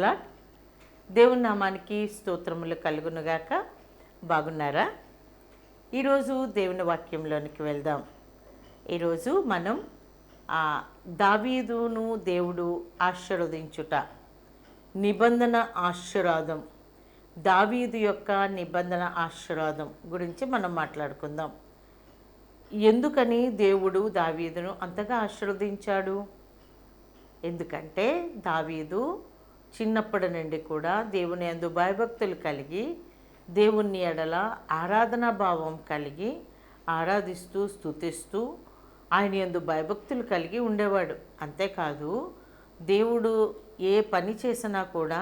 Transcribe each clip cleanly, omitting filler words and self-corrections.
Lord. దేవుని నామానికి స్తోత్రములు కలుగునుగాక. బాగున్నారా? ఈరోజు దేవుని వాక్యంలోనికి వెళ్దాం. ఈరోజు మనం దావీదును దేవుడు ఆశీర్వదించుట, నిబంధన ఆశీర్వాదం, దావీదు యొక్క నిబంధన ఆశీర్వాదం గురించి మనం మాట్లాడుకుందాం. ఎందుకని దేవుడు దావీదును అంతగా ఆశీర్వదించాడు? ఎందుకంటే దావీదు చిన్నప్పటి నుండి కూడా దేవుని యందు భయభక్తులు కలిగి, దేవుని ఎడల ఆరాధనా భావం కలిగి ఆరాధిస్తూ స్తుతిస్తూ ఆయన యందు భయభక్తులు కలిగి ఉండేవాడు. అంతేకాదు, దేవుడు ఏ పని చేసినా కూడా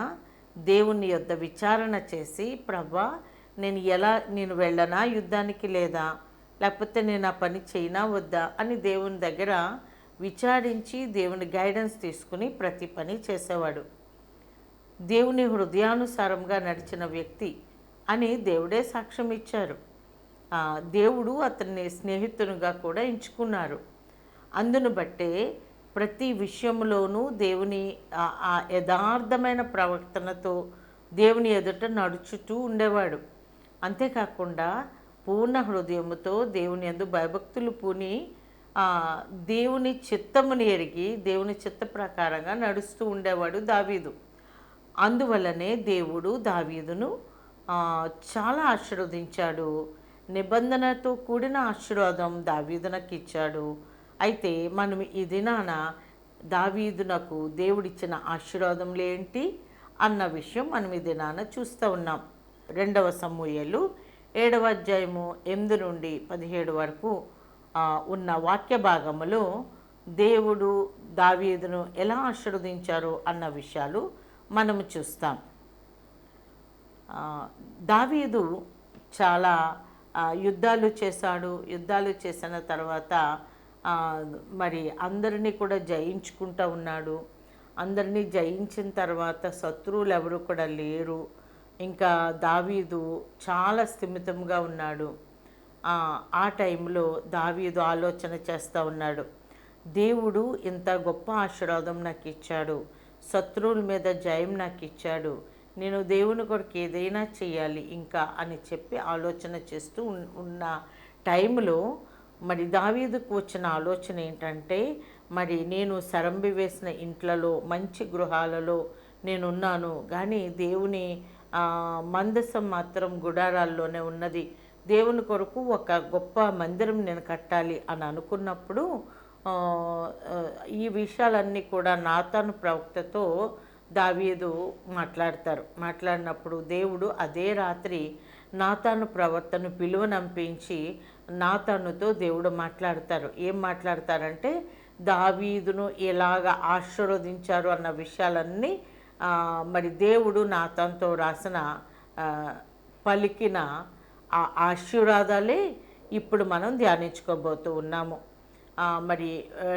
దేవుని యొద్ద విచారణ చేసి, ప్రభా నేను వెళ్ళనా యుద్ధానికి, లేకపోతే నేను ఆ పని చేయనా వద్దా అని దేవుని దగ్గర విచారించి దేవుని గైడెన్స్ తీసుకుని ప్రతి పని చేసేవాడు. దేవుని హృదయానుసారంగా నడిచిన వ్యక్తి అని దేవుడే సాక్ష్యం ఇచ్చారు. దేవుడు అతన్ని స్నేహితునిగా కూడా ఎంచుకున్నారు. అందును బట్టే ప్రతి విషయంలోనూ దేవుని ఆ యథార్థమైన ప్రవర్తనతో దేవుని ఎదుట నడుచుతూ ఉండేవాడు. అంతేకాకుండా పూర్ణ హృదయముతో దేవుని యందు భయభక్తులు పూని దేవుని చిత్తముని ఎరిగి దేవుని చిత్త ప్రకారంగా నడుస్తూ ఉండేవాడు దావీదు. అందువల్లనే దేవుడు దావీదును చాలా ఆశీర్వదించాడు. నిబంధనతో కూడిన ఆశీర్వాదం దావీదునకు ఇచ్చాడు. అయితే మనం ఈ దినాన దావీదునకు దేవుడిచ్చిన ఆశీర్వాదములు ఏంటి అన్న విషయం మనం ఈ దినాన చూస్తూ ఉన్నాం. 2వ సమూయేలు 7వ అధ్యాయము 8 నుండి 17 వరకు ఉన్న వాక్య భాగములో దేవుడు దావీదును ఎలా ఆశీర్వదించారో అన్న విషయాలు మనము చూస్తాం. దావీదు చాలా యుద్ధాలు చేశాడు. యుద్ధాలు చేసిన తర్వాత మరి అందరినీ కూడా జయించుకుంటూ ఉన్నాడు. అందరినీ జయించిన తర్వాత శత్రువులు ఎవరు కూడా లేరు. ఇంకా దావీదు చాలా స్థిమితంగా ఉన్నాడు. ఆ టైంలో దావీదు ఆలోచన చేస్తూ ఉన్నాడు, దేవుడు ఇంత గొప్ప ఆశీర్వాదం నాకు ఇచ్చాడు, శత్రువుల మీద జయం నాకు ఇచ్చాడు, నేను దేవుని కొరకు ఏదైనా చేయాలి ఇంకా అని చెప్పి ఆలోచన చేస్తూ ఉన్న టైంలో మరి దావీదుకు వచ్చిన ఆలోచన ఏంటంటే, మరి నేను సరంబి వేసిన ఇంట్లలో మంచి గృహాలలో నేనున్నాను, కానీ దేవుని మందసం మాత్రం గుడారాల్లోనే ఉన్నది. దేవుని కొరకు ఒక గొప్ప మందిరం నేను కట్టాలి అని అనుకున్నప్పుడు ఈ విషయాలన్నీ కూడా నాతాను ప్రవక్తతో దావీదు మాట్లాడినప్పుడు దేవుడు అదే రాత్రి నాతాను ప్రవక్తను పిలువనంపించి నాతానుతో దేవుడు మాట్లాడతారు. ఏం మాట్లాడతారంటే, దావీదును ఎలాగ ఆశీర్వదించారు అన్న విషయాలన్నీ మరి దేవుడు నాతానుతో రాసిన పలికిన ఆ ఆశీర్వాదాలే ఇప్పుడు మనం ధ్యానించుకోబోతూ ఉన్నాము. మరి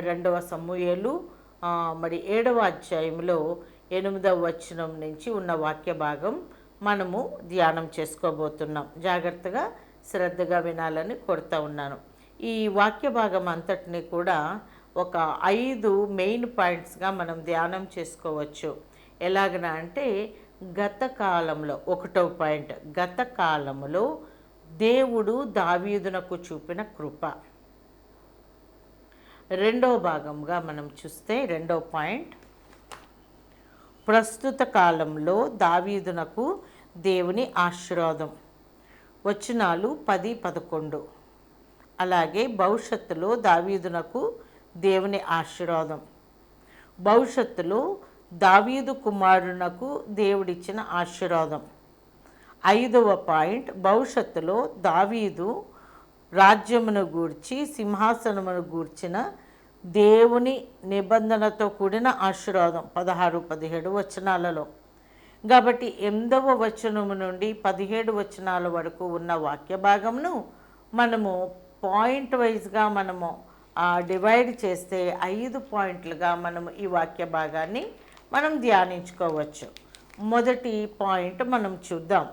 2వ సమూయేలు మరి 7వ అధ్యాయంలో 8వ వచనం నుంచి ఉన్న వాక్య భాగం మనము ధ్యానం చేసుకోబోతున్నాం. జాగ్రత్తగా శ్రద్ధగా వినాలని కోరుతూ ఉన్నాను. ఈ వాక్య భాగం అంతటిని కూడా ఒక 5 మెయిన్ పాయింట్స్గా మనం ధ్యానం చేసుకోవచ్చు. ఎలాగనా అంటే, గత కాలంలో 1వ పాయింట్, గత కాలంలో దేవుడు దావీదునకు చూపిన కృప. 2వ భాగంగా మనం చూస్తే 2వ పాయింట్, ప్రస్తుత కాలంలో దావీదునకు దేవుని ఆశీర్వాదం. వచనాలు 10-11. అలాగే భవిష్యత్తులో దావీదునకు దేవుని ఆశీర్వాదం. భవిష్యత్తులో దావీదు కుమారునకు దేవుడిచ్చిన ఆశీర్వాదం. 5వ పాయింట్, భవిష్యత్తులో దావీదు రాజ్యమును గూర్చి సింహాసనమును గూర్చిన దేవుని నిబంధనతో కూడిన ఆశీర్వాదం 16-17 వచనాలలో. కాబట్టి 8వ వచనము నుండి 17 వచనాల వరకు ఉన్న వాక్య భాగమును మనము పాయింట్ వైజ్గా మనము డివైడ్ చేస్తే 5 పాయింట్లుగా మనము ఈ వాక్య భాగాన్ని మనం ధ్యానించుకోవచ్చు. మొదటి పాయింట్ మనం చూద్దాం.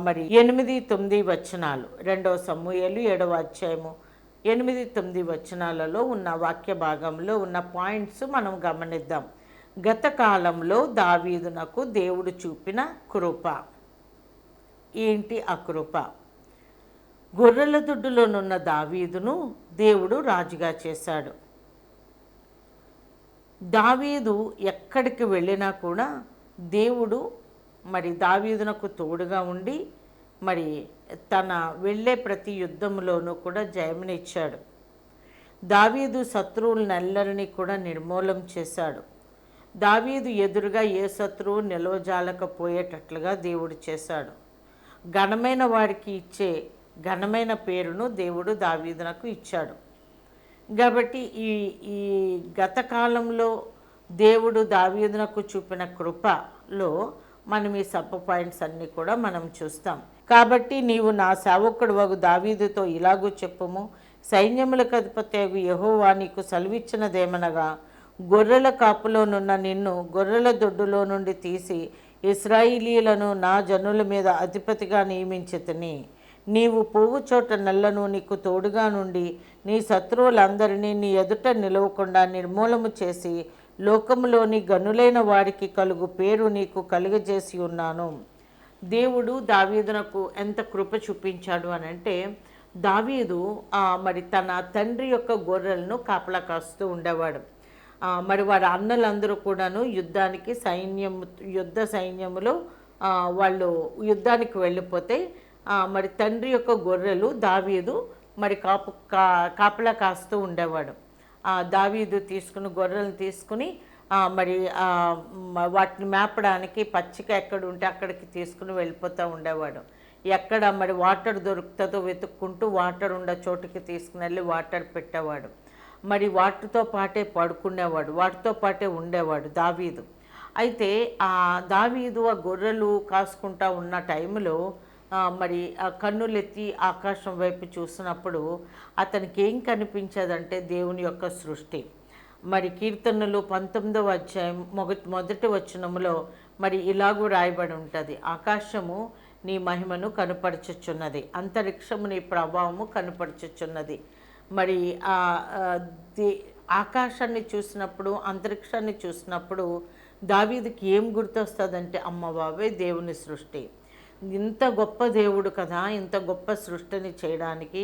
మరి 8-9 వచనాలు, 2వ సమూయేలు 7వ అధ్యాయము 8-9 వచనాలలో ఉన్న వాక్య భాగంలో ఉన్న పాయింట్స్ మనం గమనిద్దాం. గత కాలంలో దావీదునకు దేవుడు చూపిన కృప. ఏంటి ఆ కృప? గొర్రెల దొడ్డులోనున్న దావీదును దేవుడు రాజుగా చేశాడు. దావీదు ఎక్కడికి వెళ్ళినా కూడా దేవుడు మరి దావీదునకు తోడుగా ఉండి మరి తన వెళ్ళే ప్రతి యుద్ధంలోనూ కూడా జయమునిచ్చాడు. దావీదు శత్రువులనెల్లరినీ కూడా నిర్మూలం చేశాడు. దావీదు ఎదురుగా ఏ శత్రువు నిలవజాలకపోయేటట్లుగా దేవుడు చేశాడు. ఘనమైన వారికి ఇచ్చే ఘనమైన పేరును దేవుడు దావీదునకు ఇచ్చాడు. కాబట్టి ఈ గత కాలంలో దేవుడు దావీదునకు చూపిన కృపలో మనం ఈ సబ్ పాయింట్స్ అన్నీ కూడా మనం చూస్తాం. కాబట్టి నీవు నా సేవకుడు వగు దావీదుతో ఇలాగూ చెప్పుము, సైన్యములకు అధిపతి యెహోవా నీకు సెలవిచ్చినదేమనగా, గొర్రెల కాపులోనున్న నిన్ను గొర్రెల దొడ్డులో నుండి తీసి ఇశ్రాయేలీయులను నా జనుల మీద అధిపతిగా నియమించితిని. నీవు పోవు చోట నల్లను నీకు తోడుగా నుండి నీ శత్రువులందరినీ నీ ఎదుట నిలవకుండా నిర్మూలము చేసి లోకములోని గనులైన వారికి కలుగు పేరు నీకు కలుగజేసి ఉన్నాను. దేవుడు దావీదునకు ఎంత కృప చూపించాడు అని అంటే, దావీదు మరి తన తండ్రి యొక్క గొర్రెలను కాపలా కాస్తూ ఉండేవాడు. మరి వారి అన్నలందరూ కూడాను యుద్ధ సైన్యములో వాళ్ళు యుద్ధానికి వెళ్ళిపోతే మరి తండ్రి యొక్క గొర్రెలు దావీదు మరి కాపలా కాస్తూ ఉండేవాడు. దావీదు గొర్రెలను తీసుకుని మరి వాటిని మేపడానికి పచ్చిక ఎక్కడ ఉంటే అక్కడికి తీసుకుని వెళ్ళిపోతూ ఉండేవాడు. ఎక్కడ మరి వాటర్ దొరుకుతుందో వెతుక్కుంటూ వాటర్ ఉన్న చోటుకి తీసుకుని వెళ్ళి వాటర్ పెట్టేవాడు. మరి వాటితో పాటే పడుకునేవాడు, వాటితో పాటే ఉండేవాడు దావీదు. అయితే దావీదు ఆ గొర్రెలు కాసుకుంటా ఉన్న టైంలో మరి కన్నులెత్తి ఆకాశం వైపు చూసినప్పుడు అతనికి ఏం కనిపించదంటే దేవుని యొక్క సృష్టి. మరి కీర్తనలు 19వ అధ్యాయం మొదటి వచనములో మరి ఇలాగూ రాయబడి ఉంటుంది, ఆకాశము నీ మహిమను కనుపరచుచున్నది, అంతరిక్షము నీ ప్రభావము కనుపరచుచున్నది. మరి ఆకాశాన్ని చూసినప్పుడు, అంతరిక్షాన్ని చూసినప్పుడు దావీదుకి ఏం గుర్తొస్తుందంటే, అమ్మ బాబే దేవుని సృష్టి, ఇంత గొప్ప దేవుడు కదా, ఇంత గొప్ప సృష్టిని చేయడానికి.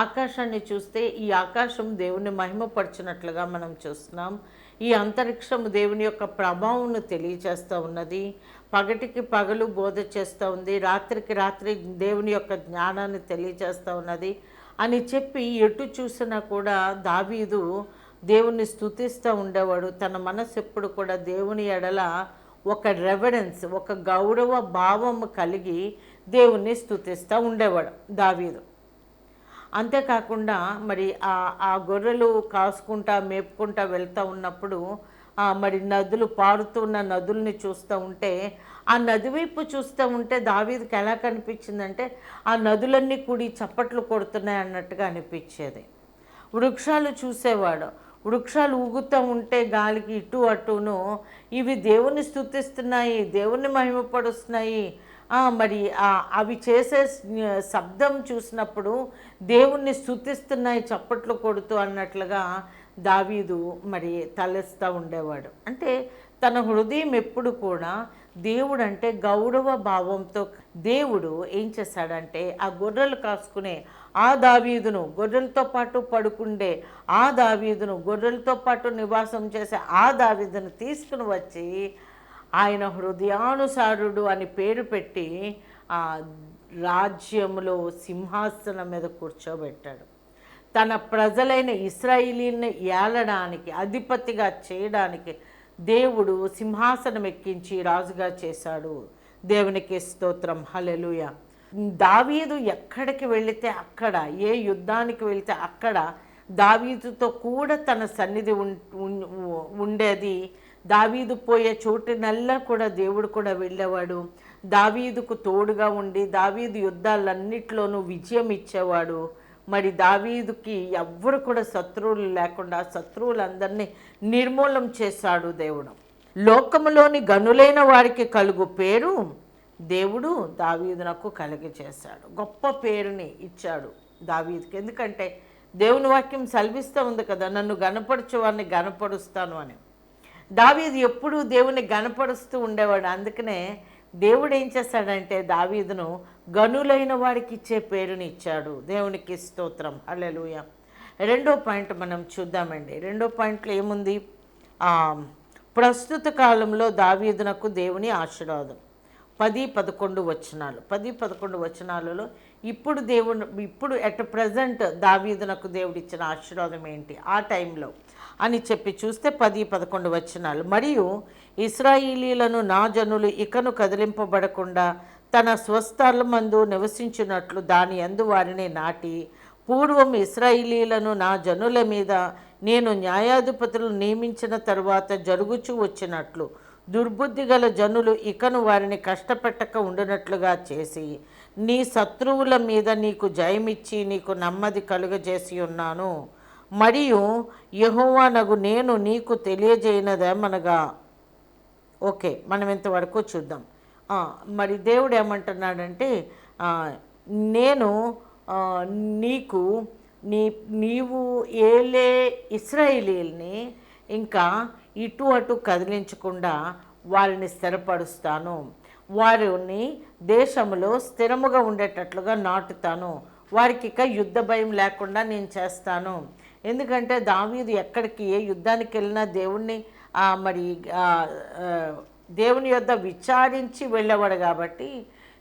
ఆకాశాన్ని చూస్తే ఈ ఆకాశం దేవుని మహిమపరిచినట్లుగా మనం చూస్తున్నాం. ఈ అంతరిక్షం దేవుని యొక్క ప్రభావంను తెలియచేస్తూ ఉన్నది, పగటికి పగలు బోధ చేస్తూ ఉంది, రాత్రికి రాత్రి దేవుని యొక్క జ్ఞానాన్ని తెలియచేస్తూ ఉన్నది అని చెప్పి ఎటు చూసినా కూడా దావీదు దేవుణ్ణి స్తుతిస్తూ ఉండేవాడు. తన మనసు ఎప్పుడు కూడా దేవుని ఎడల ఒక రెవరెన్స్, ఒక గౌరవ భావం కలిగి దేవుణ్ణి స్తుతిస్తూ ఉండేవాడు దావీదు. అంతేకాకుండా మరి ఆ గొర్రెలు కాసుకుంటా మేపుకుంటా వెళ్తూ ఉన్నప్పుడు మరి పారుతున్న నదుల్ని చూస్తూ ఉంటే, ఆ నది వైపు చూస్తూ ఉంటే దావీదుకి ఎలా కనిపించిందంటే, ఆ నదులన్నీ కూడి చప్పట్లు కొడుతున్నాయి అన్నట్టుగా అనిపించేది. వృక్షాలు చూసేవాడు, వృక్షాలు ఊగుతూ ఉంటే గాలికి ఇటు అటును ఇవి దేవుని స్తుతిస్తున్నాయి, దేవుని మహిమపరుస్తున్నాయి. మరి అవి చేసే శబ్దం చూసినప్పుడు దేవుణ్ణి స్తుతిస్తున్నాయి చప్పట్లు కొడుతూ అన్నట్లుగా దావీదు మరి తలెస్తూ ఉండేవాడు. అంటే తన హృదయం ఎప్పుడు కూడా దేవుడు అంటే గౌరవ భావంతో దేవుడు ఏం చేశాడంటే, ఆ గొర్రెలు కాసుకునే ఆ దావీదును, గొర్రెలతో పాటు పడుకుండే ఆ దావీదును, గొర్రెలతో పాటు నివాసం చేసే ఆ దావీదును తీసుకుని వచ్చి ఆయన హృదయానుసారుడు అని పేరు పెట్టి ఆ రాజ్యంలో సింహాసనం మీద కూర్చోబెట్టాడు. తన ప్రజలైన ఇశ్రాయేలీని ఏలడానికి, అధిపతిగా చేయడానికి దేవుడు సింహాసనం ఎక్కించి రాజుగా చేశాడు. దేవునికి స్తోత్రం, హల్లెలూయా. దావీదు ఎక్కడికి వెళితే అక్కడ, ఏ యుద్ధానికి వెళితే అక్కడ దావీదుతో కూడా తన సన్నిధి ఉండేది. దావీదు పోయే చోటునల్లా కూడా దేవుడు కూడా వెళ్ళేవాడు. దావీదుకు తోడుగా ఉండి దావీదు యుద్ధాలన్నిట్లోనూ విజయం ఇచ్చేవాడు. మరి దావీదుకి ఎవ్వరు కూడా శత్రువులు లేకుండా శత్రువులందరినీ నిర్మూలం చేశాడు దేవుడు. లోకములోని గనులైన వారికి కలుగు పేరు దేవుడు దావీదునకు కలిగజేశాడు. గొప్ప పేరుని ఇచ్చాడు దావీదుకి. ఎందుకంటే దేవుని వాక్యం సెలవిస్తూ ఉంది కదా, నన్ను గనపరచు వారిని గనపరుస్తాను అని. దావీదు ఎప్పుడూ దేవుని గనపరుస్తూ ఉండేవాడు. అందుకనే దేవుడు ఏం చేశాడంటే దావీదును గనులైన వాడికి ఇచ్చే పేరుని ఇచ్చాడు. దేవునికి స్తోత్రం, హల్లెలూయా. రెండో పాయింట్ మనం చూద్దామండి. రెండో పాయింట్లో ఏముంది? ప్రస్తుత కాలంలో దావీదునకు దేవుని ఆశీర్వాదం. 10-11 వచనాలు. 10-11 వచనాలలో ఇప్పుడు ఎట్ ప్రజెంట్ దావీదునకు దేవుడు ఇచ్చిన ఆశీర్వాదం ఏంటి ఆ టైంలో అని చెప్పి చూస్తే 10-11 వచనాలు. మరియు ఇశ్రాయేలీలను నా జనులు ఇకను కదిలింపబడకుండా తన స్వస్థలమందు నివసించినట్లు దాని యందు వారిని నాటి, పూర్వం ఇశ్రాయేలీలను నా జనుల మీద నేను న్యాయాధిపతులు నియమించిన తరువాత జరుగుచూ వచ్చినట్లు దుర్బుద్ధి గల జనులు ఇకను వారిని కష్టపెట్టక ఉండునట్లుగా చేసి నీ శత్రువుల మీద నీకు జయమిచ్చి నీకు నెమ్మది కలుగజేసి ఉన్నాను. మరియు యెహోవానగు నేను నీకు తెలియజేయనదేమనగా. ఓకే, మనం ఇంతవరకు చూద్దాం. మరి దేవుడు ఏమంటున్నాడంటే, నేను నీకు నీవు ఏలే ఇశ్రాయేలీల్ని ఇంకా ఇటు అటు కదిలించకుండా వారిని స్థిరపరుస్తాను, వారిని దేశంలో స్థిరముగా ఉండేటట్లుగా నాటుతాను, వారికి ఇక యుద్ధ భయం లేకుండా నేను చేస్తాను. ఎందుకంటే దావీదు ఎక్కడికి ఏ యుద్ధానికి వెళ్ళినా దేవుని యొద్ద విచారించి వెళ్ళేవాడు కాబట్టి,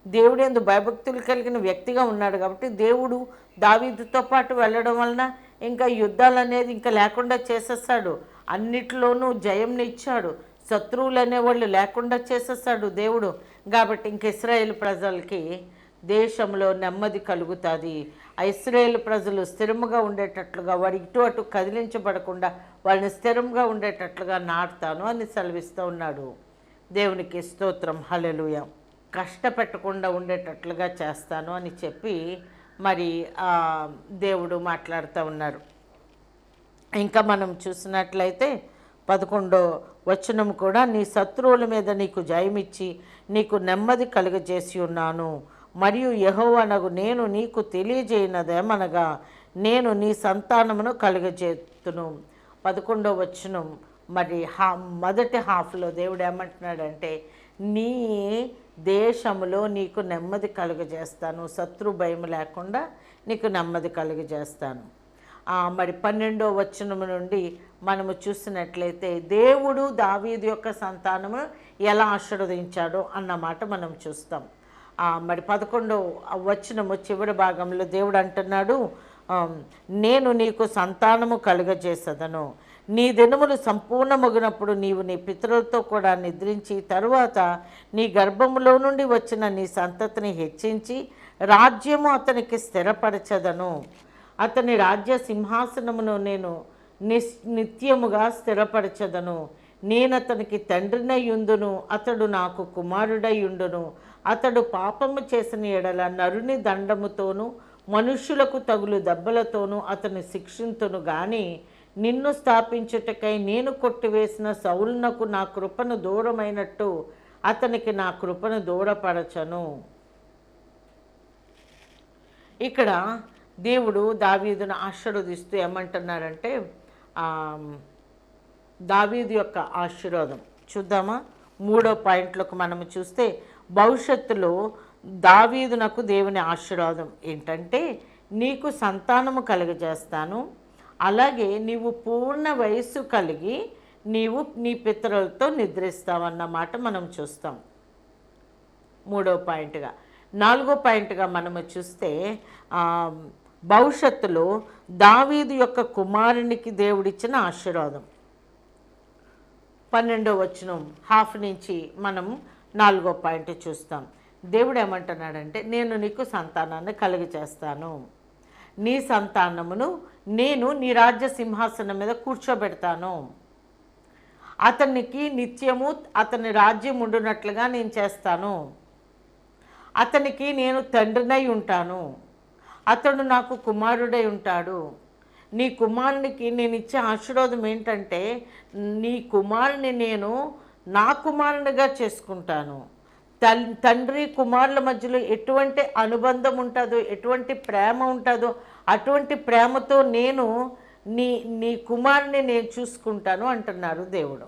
దేవుడు యందు భయభక్తులు కలిగిన వ్యక్తిగా ఉన్నాడు కాబట్టి దేవుడు దావీదుతో పాటు వెళ్ళడం వలన ఇంకా యుద్ధాలు అనేది ఇంకా లేకుండా చేసేస్తాడు. అన్నిట్లోనూ జయంని ఇచ్చాడు. శత్రువులు అనేవాళ్ళు లేకుండా చేసేస్తాడు దేవుడు. కాబట్టి ఇంక ఇశ్రాయేలు ప్రజలకి దేశంలో నెమ్మది కలుగుతుంది. ఆ ఇశ్రాయేలు ప్రజలు స్థిరముగా ఉండేటట్లుగా, వారి ఇటు అటు కదిలించబడకుండా వాళ్ళని స్థిరంగా ఉండేటట్లుగా నాటుతాను అని సెలవిస్తూ ఉన్నాడు. దేవునికి స్తోత్రం, హల్లెలూయా. కష్టపెట్టకుండా ఉండేటట్లుగా చేస్తాను అని చెప్పి మరి దేవుడు మాట్లాడుతూ ఉన్నారు. ఇంకా మనం చూసినట్లయితే 11వ వచనం కూడా, నీ శత్రువుల మీద నీకు జయమిచ్చి నీకు నెమ్మది కలుగజేసి ఉన్నాను. మరియు యెహోవానగు నేను నీకు తెలియజేయనదేమనగా, నేను నీ సంతానమును కలుగజేతును. 11వ వచనం మరి మొదటి హాఫ్లో దేవుడు ఏమంటున్నాడంటే, నీ దేశంలో నీకు నెమ్మది కలుగజేస్తాను, శత్రు భయం లేకుండా నీకు నెమ్మది కలుగజేస్తాను. మరి 12వ వచనం నుండి మనము చూసినట్లయితే దేవుడు దావీదు యొక్క సంతానము ఎలా ఆశీర్వదించాడో అన్నమాట మనం చూస్తాం. మరి 11వ వచనము చివరి భాగంలో దేవుడు అంటున్నాడు, నేను నీకు సంతానము కలుగజేసదను, నీ దినములు సంపూర్ణమగినప్పుడు నీవు నీ పితరులతో కూడా నిద్రించి తరువాత నీ గర్భములో నుండి వచ్చిన నీ సంతతిని హెచ్చించి రాజ్యము అతనికి స్థిరపరచదను, అతని రాజ్య సింహాసనమును నేను నిత్యముగా స్థిరపరచదను, నేనతనికి తండ్రినయుండును, అతడు నాకు కుమారుడయుండును, అతడు పాపము చేసిన ఎడల నరుని దండముతోనూ మనుష్యులకు తగులు దెబ్బలతోనూ అతని శిక్షింతును గాని నిన్ను స్థాపించుటకై నేను కొట్టివేసిన సౌలునకు నా కృపను దూరమైనట్టు అతనికి నా కృపను దూరపరచను. ఇక్కడ దేవుడు దావీదును ఆశీర్వదిస్తూ ఏమంటున్నారంటే, దావీదు యొక్క ఆశీర్వాదం చూద్దామా. 3వ పాయింట్లోకి మనము చూస్తే, భవిష్యత్తులో దావీదునకు దేవుని ఆశీర్వాదం ఏంటంటే, నీకు సంతానము కలుగజేస్తాను, అలాగే నీవు పూర్ణ వయస్సు కలిగి నీవు నీ పితరులతో నిద్రిస్తావన్నమాట మనం చూస్తాం 3వ పాయింట్గా. 4వ పాయింట్గా మనము చూస్తే, భవిష్యత్తులో దావీదు యొక్క కుమారునికి దేవుడిచ్చిన ఆశీర్వాదం. 12వ వచనం హాఫ్ నుంచి మనం 4వ పాయింట్ చూస్తాం. దేవుడు ఏమంటున్నాడంటే, నేను నీకు సంతానాన్ని కలుగజేస్తాను, నీ సంతానమును నేను నీ రాజ్య సింహాసనం మీద కూర్చోబెడతాను, అతనికి నిత్యము అతని రాజ్యం ఉండునట్లుగా నేను చేస్తాను, అతనికి నేను తండ్రినై ఉంటాను, అతడు నాకు కుమారుడై ఉంటాడు. నీ కుమారునికి నేను ఇచ్చే ఆశీర్వాదం ఏంటంటే, నీ కుమారుని నేను నా కుమారునిగా చేసుకుంటాను. తండ్రి కుమారుల మధ్యలో ఎటువంటి అనుబంధం ఉంటుందో, ఎటువంటి ప్రేమ ఉంటుందో అటువంటి ప్రేమతో నేను నీ కుమారుని నేను చూసుకుంటాను అంటున్నారు దేవుడు.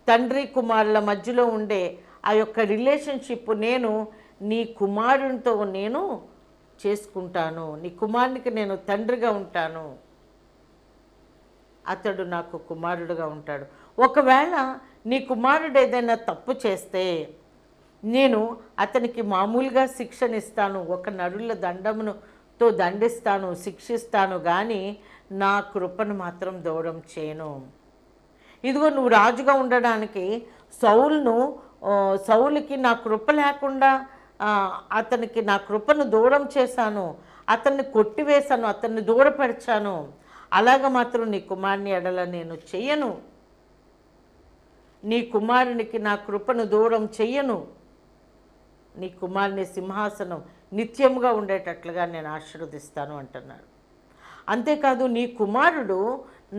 తండ్రి కుమారుల మధ్యలో ఉండే ఆ యొక్క రిలేషన్షిప్ నేను నీ కుమారునితో నేను చేసుకుంటాను, నీ కుమారునికి నేను తండ్రిగా ఉంటాను, అతడు నాకు కుమారుడుగా ఉంటాడు. ఒకవేళ నీ కుమారుడు ఏదైనా తప్పు చేస్తే నేను అతనికి మామూలుగా శిక్షనిస్తాను, ఒక నరుల దండముతో దండిస్తాను, శిక్షిస్తాను, కానీ నా కృపను మాత్రం దూరం చేయను. ఇదిగో నువ్వు రాజుగా ఉండడానికి సౌలుకి నా కృప లేకుండా అతనికి నా కృపను దూరం చేశాను, అతన్ని కొట్టివేశాను, అతన్ని దూరపరిచాను. అలాగ మాత్రం నీ కుమారుని ఎడల నేను చెయ్యను, నీ కుమారునికి నా కృపను దూరం చెయ్యను, నీ కుమారుని సింహాసనం నిత్యముగా ఉండేటట్లుగా నేను ఆశీర్వదిస్తాను అంటున్నాడు. అంతేకాదు నీ కుమారుడు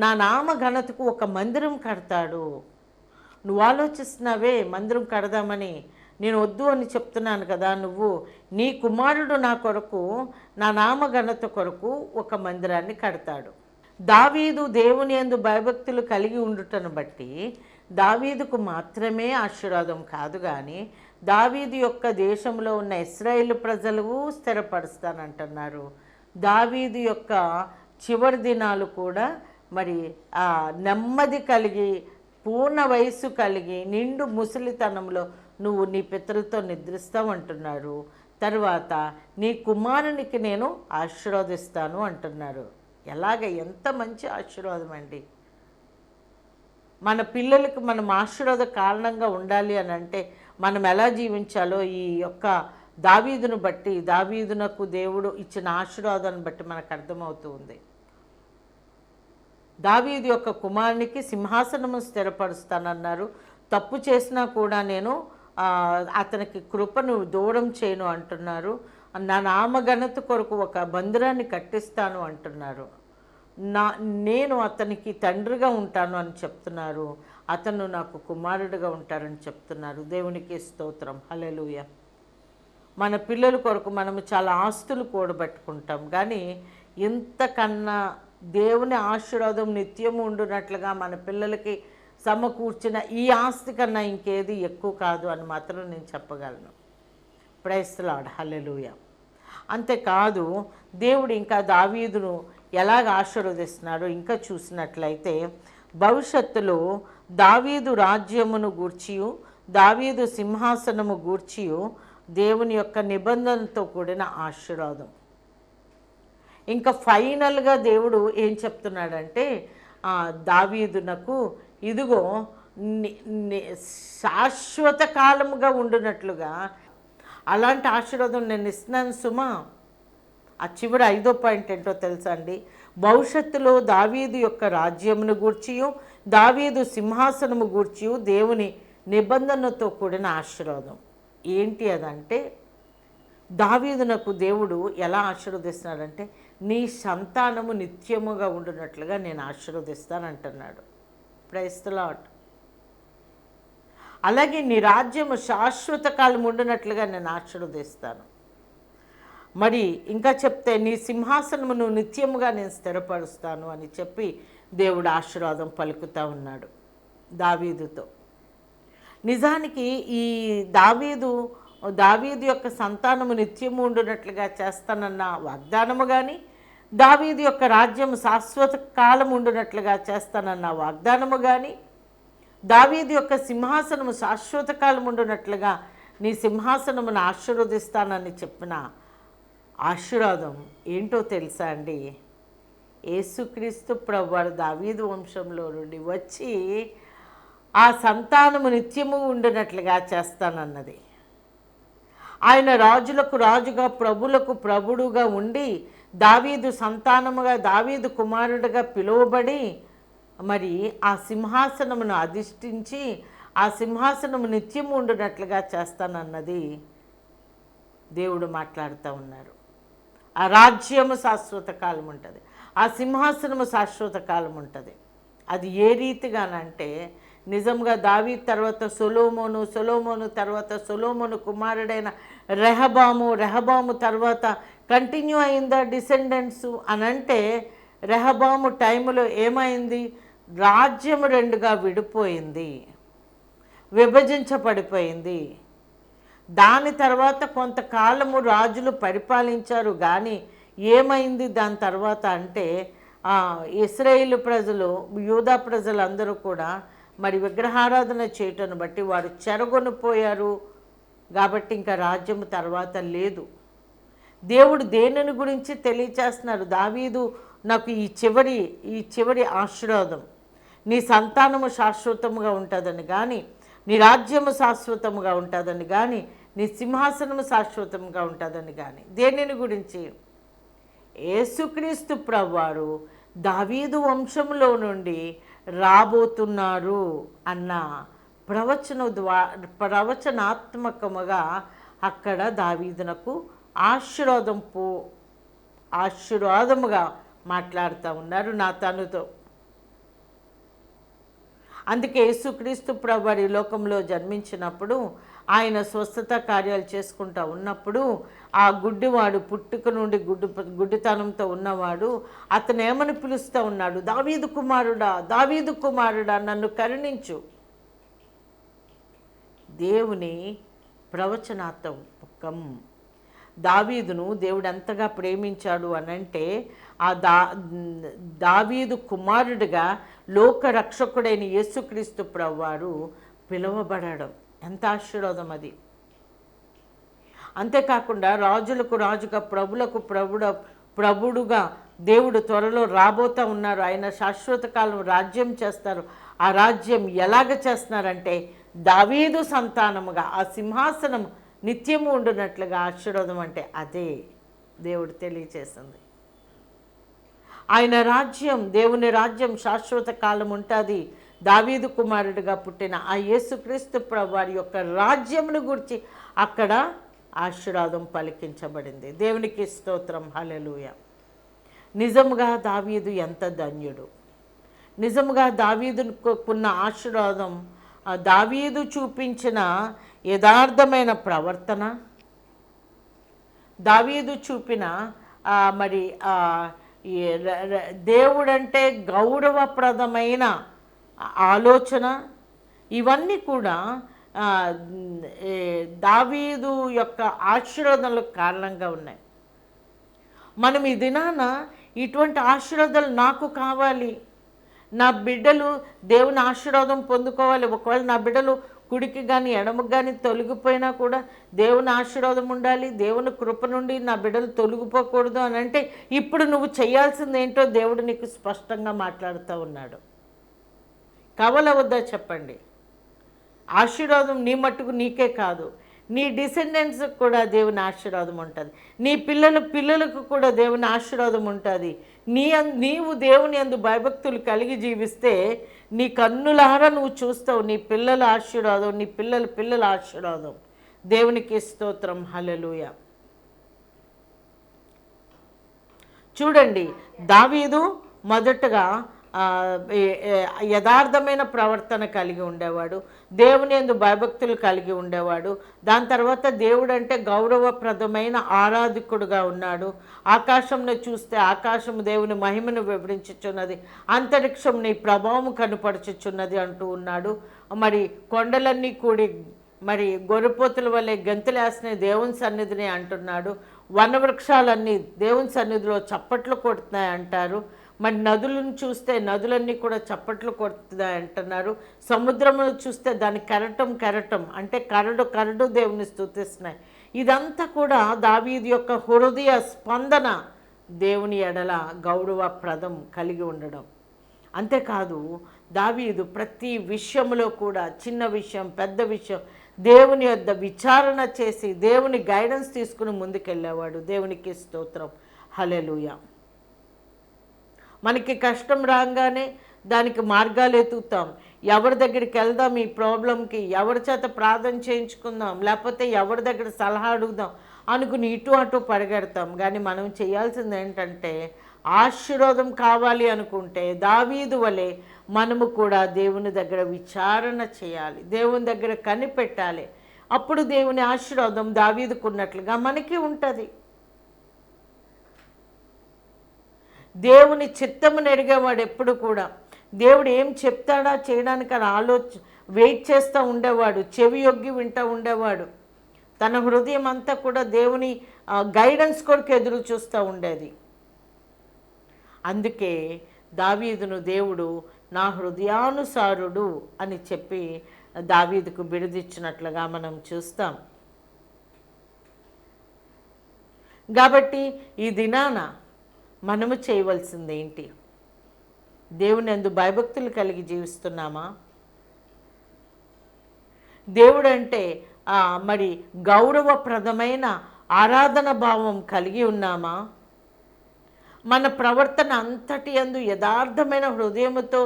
నా నామ ఘనతకు ఒక మందిరం కడతాడు. నువ్వు ఆలోచిస్తున్నావే మందిరం కడదామని, నేను వద్దు అని చెప్తున్నాను కదా, నువ్వు నీ కుమారుడు నా కొరకు, నా నామ ఘనత కొరకు ఒక మందిరాన్ని కడతాడు. దావీదు దేవుని యందు భయభక్తులు కలిగి ఉండుటను బట్టి దావీదుకు మాత్రమే ఆశీర్వాదం కాదు, కానీ దావీదు యొక్క దేశంలో ఉన్న ఇశ్రాయేలు ప్రజలు స్థిరపరుస్తానంటున్నారు. దావీదు యొక్క చివరి దినాలు కూడా మరి నెమ్మది కలిగి, పూర్ణ వయస్సు కలిగి, నిండు ముసలితనంలో నువ్వు నీ పితరులతో నిద్రిస్తావు అంటున్నారు. తర్వాత నీ కుమారునికి నేను ఆశీర్వదిస్తాను అంటున్నారు. ఎలాగ, ఎంత మంచి ఆశీర్వాదం అండి. మన పిల్లలకి మనం ఆశీర్వాద కారణంగా ఉండాలి అని అంటే మనం ఎలా జీవించాలో ఈ యొక్క దావీదును బట్టి, దావీదునకు దేవుడు ఇచ్చిన ఆశీర్వాదాన్ని బట్టి మనకు అర్థమవుతూ ఉంది. దావీదు యొక్క కుమారునికి సింహాసనము స్థిరపరుస్తానన్నారు. తప్పు చేసినా కూడా నేను అతనికి కృపను దూరం చేయను అంటున్నారు. నా నామఘనత కొరకు ఒక మందిరాన్ని కట్టిస్తాను అంటున్నారు. నేను అతనికి తండ్రిగా ఉంటాను అని చెప్తున్నారు. అతను నాకు కుమారుడిగా ఉంటారని చెప్తున్నారు. దేవునికి స్తోత్రం, హల్లెలూయా. మన పిల్లల కొరకు మనము చాలా ఆస్తులు కూడబెట్టుకుంటాం, కానీ ఇంతకన్నా దేవుని ఆశీర్వాదం నిత్యము ఉండునట్లుగా మన పిల్లలకి సమకూర్చిన ఈ ఆస్తి కన్నా ఇంకేది ఎక్కువ కాదు అని మాత్రం నేను చెప్పగలను. ప్రైజ్ ది లార్డ్, హల్లెలూయా. అంతేకాదు దేవుడు ఇంకా దావీదును ఎలాగ ఆశీర్వదిస్తున్నాడో ఇంకా చూసినట్లయితే భవిష్యత్తులో దావీదు రాజ్యమును గూర్చియు దావీదు సింహాసనము గూర్చియు దేవుని యొక్క నిబంధనతో కూడిన ఆశీర్వాదం. ఇంకా ఫైనల్గా దేవుడు ఏం చెప్తున్నాడంటే దావీదునకు ఇదిగో శాశ్వత కాలముగా ఉండునట్లుగా అలాంటి ఆశీర్వాదం నేను ఇస్తున్నాను సుమా. ఆ చివరి 5వ పాయింట్ ఏంటో తెలుసా అండి? భవిష్యత్తులో దావీదు యొక్క రాజ్యమును గూర్చియు దావీదు సింహాసనము గూర్చియు దేవుని నిబంధనతో కూడిన ఆశీర్వాదం. ఏంటి అదంటే, దావీదునకు దేవుడు ఎలా ఆశీర్వదిస్తున్నాడంటే, నీ సంతానము నిత్యముగా ఉండునట్లుగా నేను ఆశీర్వదిస్తానంటున్నాడు. Praise the lord. అలాగే నీ రాజ్యము శాశ్వత కాలం ఉండునట్లుగా నేను ఆశీర్వదిస్తాను. మరి ఇంకా చెప్తే నీ సింహాసనమును నిత్యముగా నేను స్థిరపరుస్తాను అని చెప్పి దేవుడు ఆశీర్వాదం పలుకుతూ ఉన్నాడు దావీదుతో. నిజానికి ఈ దావీదు యొక్క సంతానము నిత్యము ఉండునట్లుగా చేస్తానన్న వాగ్దానము కానీ, దావీదు యొక్క రాజ్యము శాశ్వత కాలం ఉండునట్లుగా చేస్తానన్న వాగ్దానము కానీ, దావీదు యొక్క సింహాసనము శాశ్వత కాలం ఉండునట్లుగా నీ సింహాసనమును ఆశీర్వదిస్తానని చెప్పిన ఆశీర్వాదం ఏంటో తెలుసా అండి? యేసుక్రీస్తు ప్రభువారు దావీదు వంశంలో నుండి వచ్చి ఆ సంతానము నిత్యము ఉండినట్లుగా చేస్తానన్నది. ఆయన రాజులకు రాజుగా, ప్రభులకు ప్రభుడుగా ఉండి దావీదు సంతానముగా, దావీదు కుమారుడుగా పిలువబడి మరి ఆ సింహాసనమును అధిష్ఠించి ఆ సింహాసనము నిత్యము ఉండునట్లుగా చేస్తానన్నది దేవుడు మాట్లాడుతూ ఉన్నారు. ఆ రాజ్యము శాశ్వత కాలం ఉంటుంది, ఆ సింహాసనము శాశ్వత కాలం ఉంటుంది. అది ఏ రీతిగానంటే, నిజంగా దావీదు తర్వాత సొలొమోను తర్వాత సొలొమోను కుమారుడైన రెహబాము తర్వాత కంటిన్యూ అయిందా డిసెండెంట్స్ అనంటే, రెహబాము టైంలో ఏమైంది? రాజ్యము రెండుగా విడిపోయింది. విభజించబడిపోయింది. దాని తర్వాత కొంతకాలము రాజులు పరిపాలించారు, కానీ ఏమైంది దాని తర్వాత అంటే ఇశ్రాయేలు ప్రజలు, యూదా ప్రజలందరూ కూడా మరి విగ్రహారాధన చేయటను బట్టి వారు చెరగొనిపోయారు. కాబట్టి ఇంకా రాజ్యం తర్వాత లేదు. దేవుడు దేనిని గురించి తెలియచేస్తున్నారు, దావీదు నాకు ఈ చివరి ఆశీర్వాదం, నీ సంతానము శాశ్వతముగా ఉంటుందని కానీ, నీ రాజ్యము శాశ్వతముగా ఉంటుందని కానీ, నీ సింహాసనము శాశ్వతంగా ఉంటుందని కానీ, దేనిని గురించి? యేసుక్రీస్తు ప్రభువారు దావీదు వంశంలో నుండి రాబోతున్నారు అన్న ప్రవచనాత్మకముగా అక్కడ దావీదునకు ఆశీర్వాదముగా మాట్లాడుతూ ఉన్నారు నాతానుతో. అందుకే యేసుక్రీస్తు ప్రభువారు ఈ లోకంలో జన్మించినప్పుడు, ఆయన స్వస్థత కార్యాలు చేసుకుంటూ ఉన్నప్పుడు, ఆ గుడ్డివాడు పుట్టుక నుండి గుడ్డితనంతో ఉన్నవాడు అతను ఏమని పిలుస్తూ ఉన్నాడు, దావీదు కుమారుడా, దావీదు కుమారుడా, నన్ను కరుణించు. దేవుని ప్రవచనాత్మకం. దావీదును దేవుడు ఎంతగా ప్రేమించాడు అనంటే, ఆ దావీదు కుమారుడిగా లోక రక్షకుడైన యేసుక్రీస్తు ప్రభువారు పిలువబడడం ఎంత ఆశీర్వాదం అది. అంతేకాకుండా రాజులకు రాజుగా, ప్రభులకు ప్రభుడుగా దేవుడు త్వరలో రాబోతూ ఉన్నారు. ఆయన శాశ్వత కాలం రాజ్యం చేస్తారు. ఆ రాజ్యం ఎలాగ చేస్తున్నారంటే, దావీదు సంతానముగా ఆ సింహాసనం నిత్యము ఉండునట్లుగా ఆశీర్వాదం అంటే అదే దేవుడు తెలియచేసింది. ఆయన రాజ్యం, దేవుని రాజ్యం శాశ్వత కాలం ఉంటుంది. దావీదు కుమారుడిగా పుట్టిన ఆ యేసుక్రీస్తు ప్రభువారి యొక్క రాజ్యమును గురించి అక్కడ ఆశీర్వాదం పలికించబడింది. దేవునికి స్తోత్రం, హల్లెలూయా. నిజముగా దావీదు ఎంత ధన్యుడు. నిజముగా దావీదుకున్న ఆశీర్వాదం, దావీదు చూపించిన యథార్థమైన ప్రవర్తన, దావీదు చూపిన మరి దేవుడంటే గౌరవప్రదమైన ఆలోచన, ఇవన్నీ కూడా దావీదు యొక్క ఆశీర్వాదాలకు కారణంగా ఉన్నాయి. మనం ఈ దినాన ఇటువంటి ఆశీర్వాదాలు నాకు కావాలి, నా బిడ్డలు దేవుని ఆశీర్వాదం పొందుకోవాలి. ఒకవేళ నా బిడ్డలు కుడికి కానీ ఎడమకు కానీ తొలగిపోయినా కూడా దేవుని ఆశీర్వాదం ఉండాలి, దేవుని కృప నుండి నా బిడ్డలు తొలగిపోకూడదు అని అంటే, ఇప్పుడు నువ్వు చేయాల్సింది ఏంటో దేవుడు నీకు స్పష్టంగా మాట్లాడుతూ ఉన్నాడు. కావాలా వద్దా చెప్పండి? ఆశీర్వాదం నీ మట్టుకు నీకే కాదు, నీ డిసెండెంట్స్కి కూడా దేవుని ఆశీర్వాదం ఉంటుంది. నీ పిల్లలకు కూడా దేవుని ఆశీర్వాదం ఉంటుంది. నీవు దేవుని యందు భయభక్తులు కలిగి జీవిస్తే నీ కన్నులారా నువ్వు చూస్తావు నీ పిల్లల ఆశీర్వాదం, నీ పిల్లల ఆశీర్వాదం. దేవునికి స్తోత్రం, హల్లెలూయా. చూడండి, దావీదు మొదటగా యథార్థమైన ప్రవర్తన కలిగి ఉండేవాడు, దేవుని యందు భయభక్తులు కలిగి ఉండేవాడు. దాని తర్వాత దేవుడు అంటే గౌరవప్రదమైన ఆరాధకుడుగా ఉన్నాడు. ఆకాశంను చూస్తే ఆకాశం దేవుని మహిమను వివరించుచున్నది, అంతరిక్షం నీ ప్రభావం కనుపరచుచున్నది అంటూ ఉన్నాడు. మరి కొండలన్నీ కూడి మరి గొర్రెపోతుల వల్లే గంతులేస్తున్నాయి దేవుని సన్నిధిని అంటున్నాడు. వనవృక్షాలన్నీ దేవుని సన్నిధిలో చప్పట్లు కొడుతున్నాయి అంటారు. మరి నదులను చూస్తే నదులన్నీ కూడా చప్పట్లు కొడుతున్నాయి అంటున్నారు. సముద్రమును చూస్తే దాని కెరటం అంటే కరడు దేవుని స్తుతిస్తున్నాయి. ఇదంతా కూడా దావీదు యొక్క హృదయ స్పందన, దేవుని ఎడల గౌరవప్రదం కలిగి ఉండడం. అంతేకాదు, దావీదు ప్రతి విషయంలో కూడా, చిన్న విషయం పెద్ద విషయం, దేవుని యొద్ద విచారణ చేసి దేవుని గైడెన్స్ తీసుకుని ముందుకెళ్ళేవాడు. దేవునికి స్తోత్రం, హల్లెలూయా. మనకి కష్టం రాగానే దానికి మార్గాలు ఎతుకుతాం. ఎవరి దగ్గరికి వెళ్దాం ఈ ప్రాబ్లంకి, ఎవరి చేత ప్రార్థన చేయించుకుందాం, లేకపోతే ఎవరి దగ్గర సలహా అడుగుదాం అనుకుని ఇటు అటు పరిగెడతాం. కానీ మనం చేయాల్సింది ఏంటంటే, ఆశీర్వాదం కావాలి అనుకుంటే దావీదు వలె మనము కూడా దేవుని దగ్గర విచారణ చేయాలి, దేవుని దగ్గర కనిపెట్టాలి. అప్పుడు దేవుని ఆశీర్వాదం దావీదుకున్నట్లుగా మనకి ఉంటుంది. దేవుని చిత్తమును ఎరిగేవాడు ఎప్పుడు కూడా దేవుడు ఏం చెప్తాడా చేయడానికి అని వెయిట్ చేస్తూ ఉండేవాడు, చెవి యొగ్గి వింటూ ఉండేవాడు. తన హృదయం అంతా కూడా దేవుని గైడెన్స్ కొరకు ఎదురు చూస్తూ ఉండేది. అందుకే దావీదును దేవుడు నా హృదయానుసారుడు అని చెప్పి దావీదుకు బిరుదిచ్చినట్లుగా మనం చూస్తాం. కాబట్టి ఈ దినాన మనము చేయవలసింది ఏంటి? దేవుని యందు భయభక్తులు కలిగి జీవిస్తున్నామా? దేవుడు అంటే మరి గౌరవప్రదమైన ఆరాధన భావం కలిగి ఉన్నామా? మన ప్రవర్తన అంతటి యందు యథార్థమైన హృదయముతో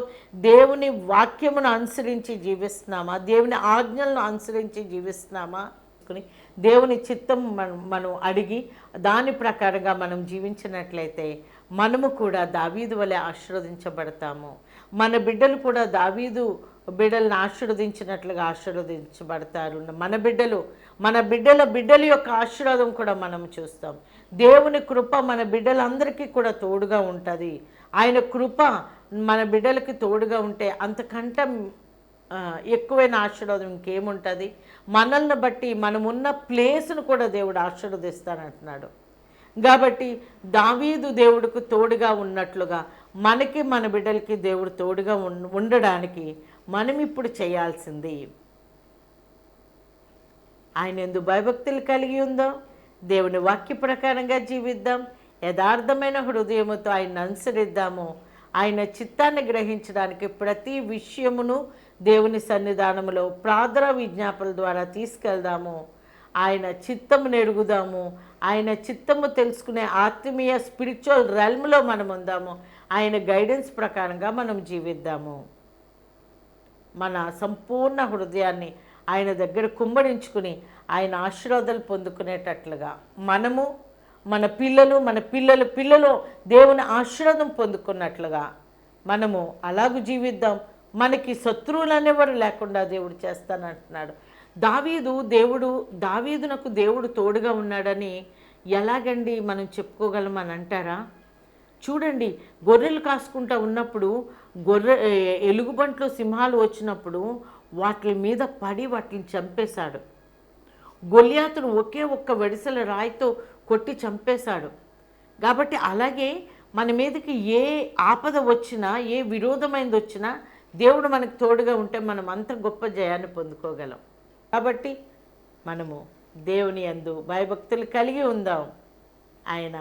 దేవుని వాక్యమును అనుసరించి జీవిస్తున్నామా? దేవుని ఆజ్ఞలను అనుసరించి జీవిస్తున్నామా? దేవుని చిత్తం మనం అడిగి దాని ప్రకారంగా మనం జీవించినట్లయితే మనము కూడా దావీదు వలె ఆశీర్వదించబడతాము. మన బిడ్డలు కూడా దావీదు బిడ్డలను ఆశీర్వదించినట్లుగా ఆశీర్వదించబడతారు. మన బిడ్డల యొక్క ఆశీర్వాదం కూడా మనం చూస్తాం. దేవుని కృప మన బిడ్డలందరికీ కూడా తోడుగా ఉంటుంది. ఆయన కృప మన బిడ్డలకి తోడుగా ఉంటే అంతకంటే ఎక్కువైన ఆశీర్వాదం ఇంకేముంటుంది? మనల్ని బట్టి మనమున్న ప్లేస్ను కూడా దేవుడు ఆశీర్వదిస్తానంటున్నాడు. కాబట్టి దావీదు దేవుడికి తోడుగా ఉన్నట్లుగా మనకి మన బిడ్డలకి దేవుడు తోడుగా ఉండడానికి మనం ఇప్పుడు చేయాల్సింది ఆయన యందు భయభక్తులు కలిగి ఉందాం, దేవుని వాక్య ప్రకారంగా జీవిద్దాం, యథార్థమైన హృదయముతో ఆయన్ని అనుసరిద్దాము. ఆయన చిత్తాన్ని గ్రహించడానికి ప్రతి విషయమును దేవుని సన్నిధానంలో ప్రార్థన విజ్ఞాపనల ద్వారా తీసుకెళ్దాము. ఆయన చిత్తము నెరుగుదాము. ఆయన చిత్తము తెలుసుకునే ఆత్మీయ స్పిరిచువల్ రెల్మ్లో మనం ఉందాము. ఆయన గైడెన్స్ ప్రకారంగా మనం జీవిద్దాము. మన సంపూర్ణ హృదయాన్ని ఆయన దగ్గర కుమ్మరించుకుని ఆయన ఆశీర్వాదాలు పొందుకునేటట్లుగా మనము, మన పిల్లలు దేవుని ఆశీర్వాదం పొందుకున్నట్లుగా మనము అలాగూ జీవిద్దాం. మనకి శత్రువులు అనేవారు లేకుండా దేవుడు చేస్తానంటున్నాడు. దావీదునకు దేవుడు తోడుగా ఉన్నాడని ఎలాగండి మనం చెప్పుకోగలమని అంటారా? చూడండి, గొర్రెలు కాసుకుంటూ ఉన్నప్పుడు ఎలుగుబంట్లు సింహాలు వచ్చినప్పుడు వాటి మీద పడి వాటిని చంపేశాడు. గొల్యాతును ఒకే ఒక్క వెడిసెల రాయితో కొట్టి చంపేశాడు. కాబట్టి అలాగే మన మీదకి ఏ ఆపద వచ్చినా, ఏ విరోధమైనది వచ్చినా దేవుడు మనకు తోడుగా ఉంటే మనం అంత గొప్ప జయాన్ని పొందుకోగలం. కాబట్టి మనము దేవుని యందు భయభక్తులు కలిగి ఉందాం, ఆయన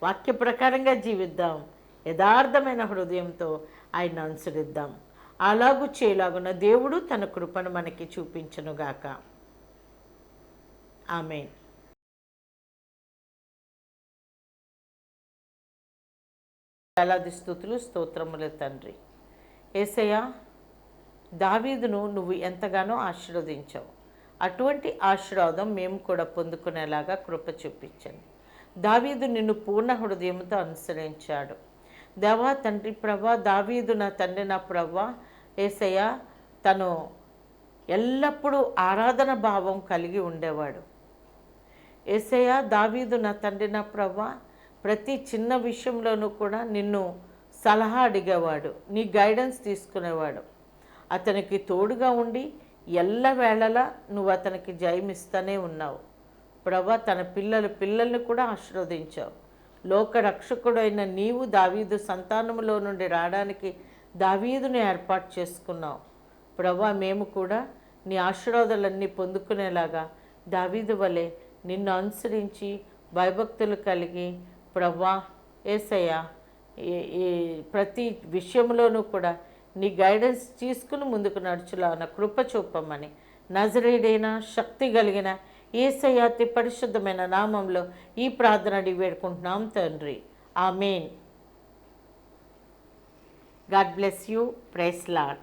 వాక్య ప్రకారంగా జీవిద్దాం, యథార్థమైన హృదయంతో ఆయన అనుసరిద్దాం. అలాగూ చేయలాగున్న దేవుడు తన కృపను మనకి చూపించునుగాక. ఆమేన్. వేలాది స్తుతులు స్తోత్రములు తండ్రి. యేసయ్యా, దావీదును నువ్వు ఎంతగానో ఆశీర్వదించావు. అటువంటి ఆశీర్వాదం మేము కూడా పొందుకునేలాగా కృప చూపించండి. దావీదు నిన్ను పూర్ణ హృదయంతో అనుసరించాడు. దేవా తండ్రి ప్రభా, దావీదు నా తండ్రి నా ప్రభా యేసయ్యా, తను ఎల్లప్పుడూ ఆరాధన భావం కలిగి ఉండేవాడు. యేసయ్యా, దావీదు నా తండ్రి నా ప్రభా ప్రతి చిన్న విషయంలోనూ కూడా నిన్ను సలహా అడిగేవాడు, నీ గైడెన్స్ తీసుకునేవాడు. అతనికి తోడుగా ఉండి ఎల్లవేళలా నువ్వు అతనికి జయమిస్తూనే ఉన్నావు ప్రభా. తన పిల్లల్ని కూడా ఆశీర్వదించావు. లోకరక్షకుడైన నీవు దావీదు సంతానములో నుండి రావడానికి దావీదుని ఏర్పాటు చేసుకున్నావు ప్రభా. మేము కూడా నీ ఆశీర్వాదాలన్నీ పొందుకునేలాగా దావీదు వలె నిన్ను అనుసరించి భయభక్తులు కలిగి ప్రభా యేసయ్యా, ఈ ప్రతి విషయంలోనూ కూడా నీ గైడెన్స్ తీసుకుని ముందుకు నడుచులాన కృప చూపమని నజరేయుడైన శక్తి కలిగిన యేసయ్య అతి పరిశుద్ధమైన నామంలో ఈ ప్రార్థన అడిగి వేడుకుంటున్నాం తండ్రి. ఆమేన్. God bless you. Praise lord.